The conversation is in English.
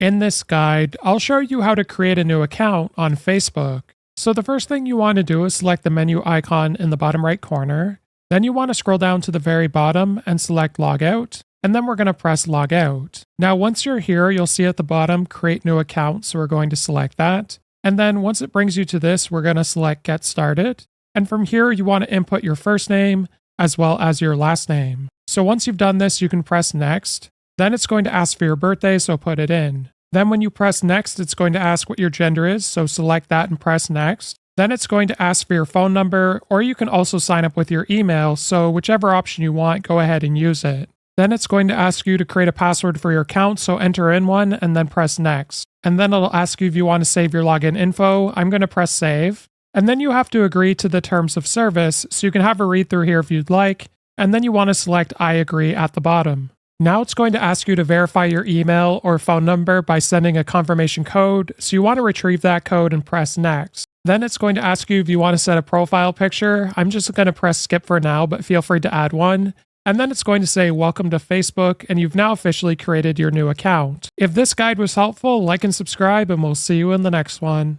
In this guide, I'll show you how to create a new account on Facebook. So the first thing you want to do is select the menu icon in the bottom right corner. Then you want to scroll down to the very bottom and select Logout, and then we're going to press Logout. Now once you're here, you'll see at the bottom Create New Account, so we're going to select that. And then once it brings you to this, we're going to select Get Started. And from here, you want to input your first name as well as your last name. So once you've done this, you can press Next. Then it's going to ask for your birthday, so put it in. Then when you press Next, it's going to ask what your gender is, so select that and press Next. Then it's going to ask for your phone number, or you can also sign up with your email, so whichever option you want, go ahead and use it. Then it's going to ask you to create a password for your account, so enter in one and then press Next. And then it'll ask you if you want to save your login info. I'm going to press Save. And then you have to agree to the terms of service, so you can have a read through here if you'd like. And then you want to select I agree at the bottom. Now it's going to ask you to verify your email or phone number by sending a confirmation code, so you want to retrieve that code and press Next. Then it's going to ask you if you want to set a profile picture. I'm just going to press Skip for now, but feel free to add one. And then it's going to say Welcome to Facebook, and you've now officially created your new account. If this guide was helpful, like and subscribe, and we'll see you in the next one.